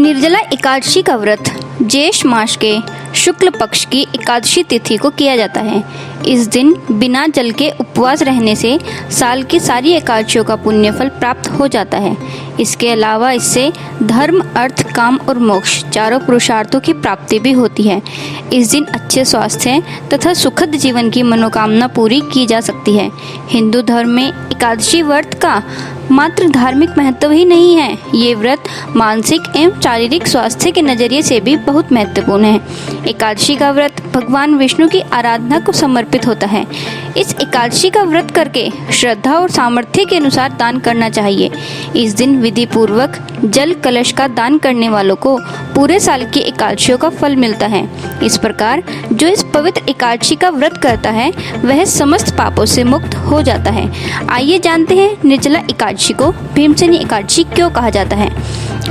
निर्जला एकादशी का व्रत ज्येष्ठ मास के शुक्ल पक्ष की एकादशी तिथि को किया जाता है। इस दिन बिना जल के उपवास रहने से साल की सारी एकादशियों का पुण्यफल प्राप्त हो जाता है। इसके अलावा इससे धर्म, अर्थ, काम और मोक्ष चारों पुरुषार्थों की प्राप्ति भी होती है। इस दिन अच्छे स्वास्थ्य तथा सुखद जीवन की मनोकामना पूरी की जा सकती है। हिंदू धर्म में एकादशी व्रत का मात्र धार्मिक महत्व ही नहीं है, ये व्रत मानसिक एवं शारीरिक स्वास्थ्य के नजरिए से भी बहुत महत्वपूर्ण है। एकादशी का व्रत भगवान विष्णु की आराधना को समर्पित होता है। इस एकादशी का व्रत करके श्रद्धा और सामर्थ्य के अनुसार दान करना चाहिए। इस दिन विधि पूर्वक जल कलश का दान करने वालों को पूरे साल की एकादशियों का फल मिलता है। इस प्रकार जो इस पवित्र एकादशी का व्रत करता है वह समस्त पापों से मुक्त हो जाता है। आइए जानते हैं निर्जला एकादशी को भीमसेनी एकादशी क्यों कहा जाता है।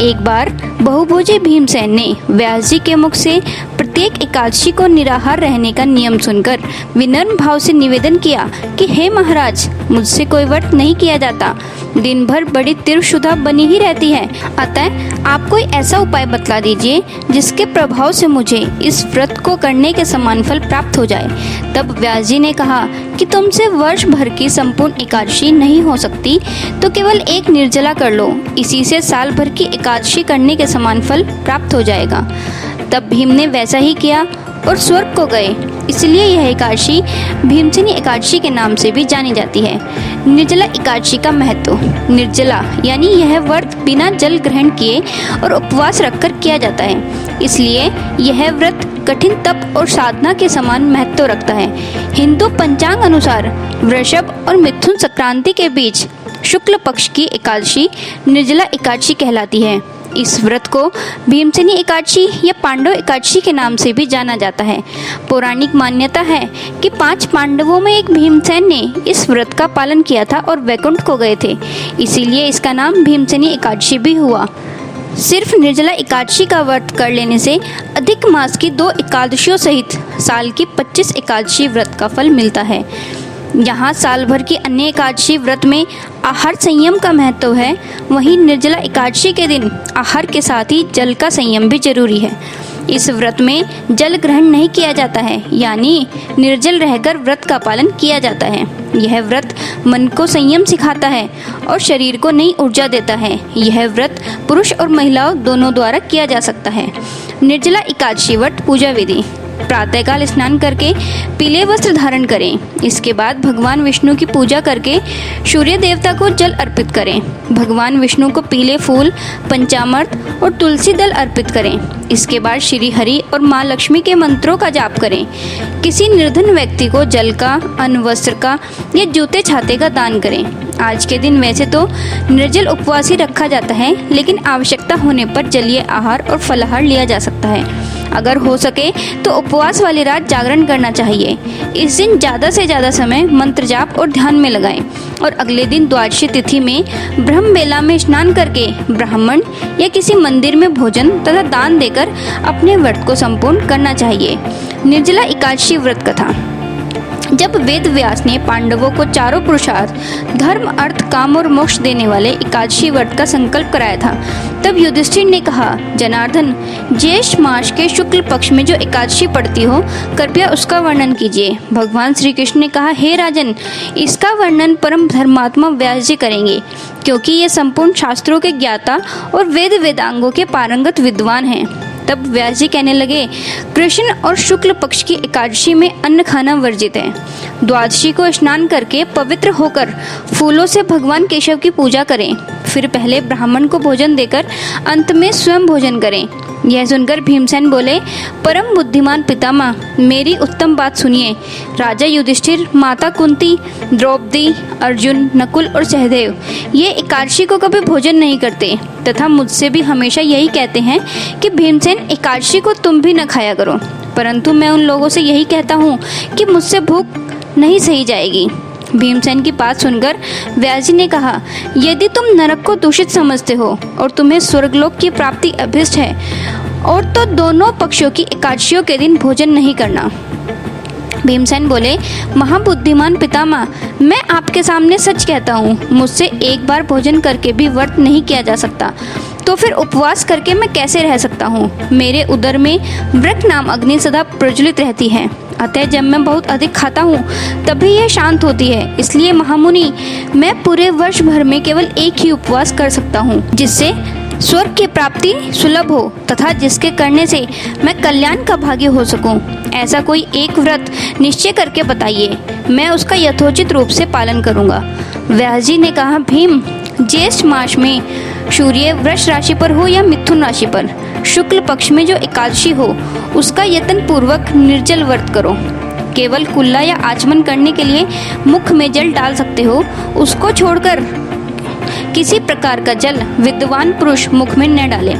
एक बार बहुभोजी भीमसेन ने व्यास जी के मुख से प्रत्येक एकादशी को निराहार रहने का नियम सुनकर विनम्र भाव से निवेदन किया कि हे महाराज, मुझसे कोई व्रत नहीं किया जाता, दिन भर बड़ी तीव्रशुदा बनी ही रहती है, अतः आप कोई ऐसा उपाय बतला दीजिए जिसके प्रभाव से मुझे इस व्रत को करने के समान फल प्राप्त हो जाए। तब व्यास जी ने कहा कि तुमसे वर्ष भर की संपूर्ण एकादशी नहीं हो सकती तो केवल एक निर्जला कर लो, इसी से साल भर की एकादशी करने के समान फल प्राप्त हो जाएगा। तब भीम ने वैसा ही किया और स्वर्ग को गए। इसलिए यह एकादशी भीमसेनी एकादशी के नाम से भी जानी जाती है। निर्जला एकादशी का महत्व। निर्जला यानी यह व्रत बिना जल ग्रहण किए और उपवास रखकर किया जाता है, इसलिए यह व्रत कठिन तप और साधना के समान महत्व रखता है। हिंदू पंचांग अनुसार वृषभ और मिथुन संक्रांति के बीच शुक्ल पक्ष की एकादशी निर्जला एकादशी कहलाती है। इस व्रत को भीमसेनी एकादशी या पांडव एकादशी के नाम से भी जाना जाता है। पौराणिक मान्यता है कि 5 पांडवों में एक भीमसेन ने इस व्रत का पालन किया था और वैकुंठ को गए थे, इसीलिए इसका नाम भीमसेनी एकादशी भी हुआ। सिर्फ निर्जला एकादशी का व्रत कर लेने से अधिक मास की 2 एकादशियों सहित साल की 25 एकादशी व्रत का फल मिलता है। यहाँ साल भर की अन्य एकादशी व्रत में आहार संयम का महत्व है, वहीं निर्जला एकादशी के दिन आहार के साथ ही जल का संयम भी जरूरी है। इस व्रत में जल ग्रहण नहीं किया जाता है, यानी निर्जल रहकर व्रत का पालन किया जाता है। यह व्रत मन को संयम सिखाता है और शरीर को नई ऊर्जा देता है। यह व्रत पुरुष और महिलाओं दोनों द्वारा किया जा सकता है। निर्जला एकादशी व्रत पूजा विधि। प्रातःकाल स्नान करके पीले वस्त्र धारण करें। इसके बाद भगवान विष्णु की पूजा करके सूर्य देवता को जल अर्पित करें। भगवान विष्णु को पीले फूल, पंचामृत और तुलसी दल अर्पित करें। इसके बाद श्री हरि और माँ लक्ष्मी के मंत्रों का जाप करें। किसी निर्धन व्यक्ति को जल का, अन्न, वस्त्र का या जूते छाते का दान करें। आज के दिन वैसे तो निर्जल उपवास ही रखा जाता है, लेकिन आवश्यकता होने पर जलीय आहार और फलाहार लिया जा सकता है। अगर हो सके तो उपवास वाली रात जागरण करना चाहिए। इस दिन ज़्यादा से ज़्यादा समय मंत्र जाप और ध्यान में लगाएं और अगले दिन द्वादशी तिथि में ब्रह्म बेला में स्नान करके ब्राह्मण या किसी मंदिर में भोजन तथा दान देकर अपने व्रत को संपूर्ण करना चाहिए। निर्जला एकादशी व्रत कथा। जब वेद व्यास ने पांडवों को चारों पुरुषार्थ धर्म, अर्थ, काम और मोक्ष देने वाले एकादशी व्रत का संकल्प कराया था, तब युधिष्ठिर ने कहा, जनार्दन, ज्येष्ठ मास के शुक्ल पक्ष में जो एकादशी पड़ती हो, कृपया उसका वर्णन कीजिए। भगवान श्री कृष्ण ने कहा, हे राजन, इसका वर्णन परम धर्मात्मा व्यास जी करेंगे, क्योंकि ये संपूर्ण शास्त्रों के ज्ञाता और वेद वेदांगों के पारंगत विद्वान हैं। तब व्यास जी कहने लगे, कृष्ण और शुक्ल पक्ष की एकादशी में अन्न खाना वर्जित है। द्वादशी को स्नान करके पवित्र होकर फूलों से भगवान केशव की पूजा करें। फिर पहले ब्राह्मण को भोजन देकर अंत में स्वयं भोजन करें। यह सुनकर भीमसेन बोले, परम बुद्धिमान पितामह, मेरी उत्तम बात सुनिए। राजा युधिष्ठिर, माता कुंती, द्रौपदी, अर्जुन, नकुल और सहदेव ये एकादशी को कभी भोजन नहीं करते तथा मुझसे भी हमेशा यही कहते हैं कि भीमसेन, एकादशी को तुम भी न खाया करो। परंतु मैं उन लोगों से यही कहता हूँ कि मुझसे भूख नहीं सही जाएगी। भीमसेन की बात सुनकर व्यास जी ने कहा, यदि तुम नरक को दूषित समझते हो और तुम्हें स्वर्गलोक की प्राप्ति अभिष्ट है, और तो दोनों पक्षों की एकादशियों के दिन भोजन नहीं करना। भीमसेन बोले, महाबुद्धिमान पितामह, मैं आपके सामने सच कहता हूँ, मुझसे एक बार भोजन करके भी व्रत नहीं किया जा सकता। तो फिर उपवास करके मैं कैसे रह सकता हूँ? मेरे उदर में वृक्क नाम अग्नि सदा प्रज्वलित रहती है, अतः जब मैं बहुत अधिक खाता हूँ तभी यह शांत होती है। इसलिए महामुनि, मैं पूरे वर्ष भर में केवल एक ही उपवास कर सकता हूँ, जिससे स्वर्ग की प्राप्ति सुलभ हो तथा जिसके करने से मैं कल्याण का भागी हो सकूं। ऐसा कोई एक व्रत निश्चय करके बताइए, मैं उसका यथोचित रूप से पालन करूंगा। व्यास जी ने कहा, भीम, ज्येष्ठ मास में सूर्य वृष राशि पर हो या मिथुन राशि पर, शुक्ल पक्ष में जो एकादशी हो उसका यत्न पूर्वक निर्जल व्रत करो। केवल कुल्ला या आचमन करने के लिए मुख में जल डाल सकते हो, उसको छोड़कर किसी प्रकार का जल विद्वान पुरुष मुख में न डाले,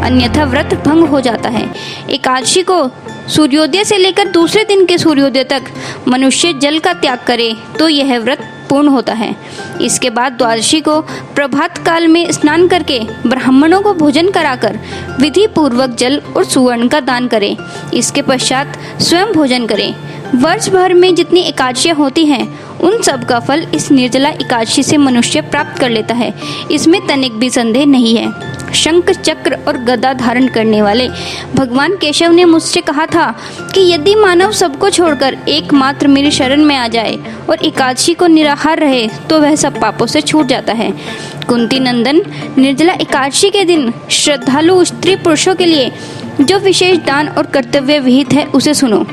अन्यथा व्रत भंग हो जाता है। एकादशी को सूर्योदय से लेकर दूसरे दिन के सूर्योदय तक मनुष्य जल का त्याग करे तो यह व्रत पूर्ण होता है। इसके बाद द्वादशी को प्रभात काल में स्नान करके ब्राह्मणों को भोजन कराकर विधि पूर्वक जल और सुवर्ण का दान करें। इसके पश्चात स्वयं भोजन करें। वर्ष भर में जितनी एकादशियाँ होती हैं उन सब का फल इस निर्जला एकादशी से मनुष्य प्राप्त कर लेता है, इसमें तनिक भी संदेह नहीं है। शंख चक्र और गदा धारण करने वाले भगवान केशव ने मुझसे कहा था कि यदि मानव सबको छोड़कर एकमात्र मेरी शरण में आ जाए और एकादशी को निराहार रहे तो वह सब पापों से छूट जाता है। कुंती नंदन, निर्जला एकादशी के दिन श्रद्धालु स्त्री पुरुषों के लिए जो विशेष दान और कर्तव्य विहित है उसे सुनो।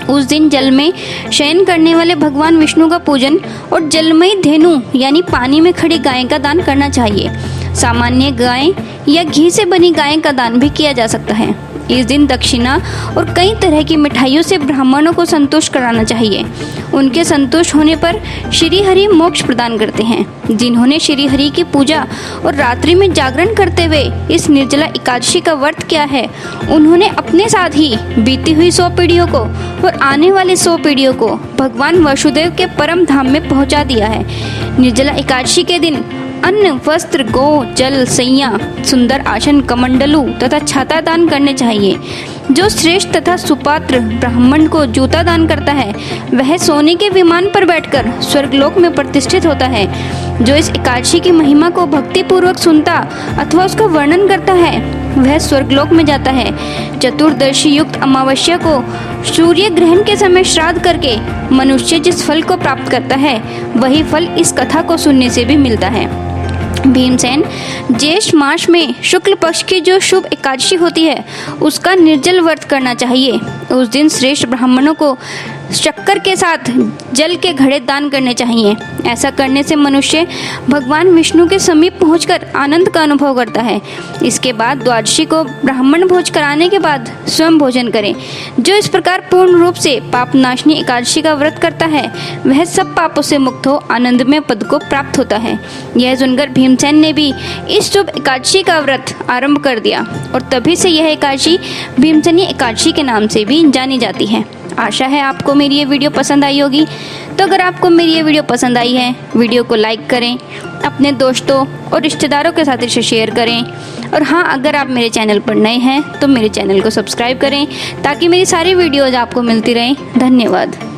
उस दिन जल में शयन करने वाले भगवान विष्णु का पूजन और जलमयी धेनु यानी पानी में खड़ी गाय का दान करना चाहिए। सामान्य गाय या घी से बनी गाय का दान भी किया जा सकता है। इस दिन दक्षिणा और कई तरह की मिठाइयों से ब्राह्मणों को संतुष्ट कराना चाहिए। उनके संतुष्ट होने पर श्री हरि मोक्ष प्रदान करते हैं। जिन्होंने श्री हरि की पूजा और रात्रि में जागरण करते हुए इस निर्जला एकादशी का व्रत किया है, उन्होंने अपने साथ ही बीती हुई 100 पीढ़ियों को और आने वाली 100 पीढ़ियों को भगवान वसुदेव के परम धाम में पहुंचा दिया है। निर्जला एकादशी के दिन अन्न, वस्त्र, गौ, जल, सैया, सुंदर आसन, कमंडलू तथा छाता दान करने चाहिए। जो श्रेष्ठ तथा सुपात्र ब्राह्मण को जूता दान करता है वह सोने के विमान पर बैठकर स्वर्गलोक में प्रतिष्ठित होता है। जो इस एकादशी की महिमा को भक्ति पूर्वक सुनता अथवा उसका वर्णन करता है वह स्वर्गलोक में जाता है। चतुर्दशी युक्त अमावस्या को सूर्य ग्रहण के समय श्राद्ध करके मनुष्य जिस फल को प्राप्त करता है वही फल इस कथा को सुनने से भी मिलता है। भीमसेन, ज्येष्ठ मास में शुक्ल पक्ष की जो शुभ एकादशी होती है उसका निर्जल व्रत करना चाहिए। उस दिन श्रेष्ठ ब्राह्मणों को शक्कर के साथ जल के घड़े दान करने चाहिए। ऐसा करने से मनुष्य भगवान विष्णु के समीप पहुंचकर आनंद का अनुभव करता है। इसके बाद द्वादशी को ब्राह्मण भोज कराने के बाद स्वयं भोजन करें। जो इस प्रकार पूर्ण रूप से पापनाशनी एकादशी का व्रत करता है वह सब पापों से मुक्त हो आनंदमय पद को प्राप्त होता है। यह सुनकर भीमसेन ने भी इस शुभ एकादशी का व्रत आरंभ कर दिया और तभी से यह एकादशी भीमसेनी एकादशी के नाम से भी जानी जाती है। आशा है आपको मेरी ये वीडियो पसंद आई होगी। तो अगर आपको मेरी ये वीडियो पसंद आई है, वीडियो को लाइक करें, अपने दोस्तों और रिश्तेदारों के साथ इसे शेयर करें और हाँ, अगर आप मेरे चैनल पर नए हैं तो मेरे चैनल को सब्सक्राइब करें ताकि मेरी सारी वीडियोज़ आपको मिलती रहें। धन्यवाद।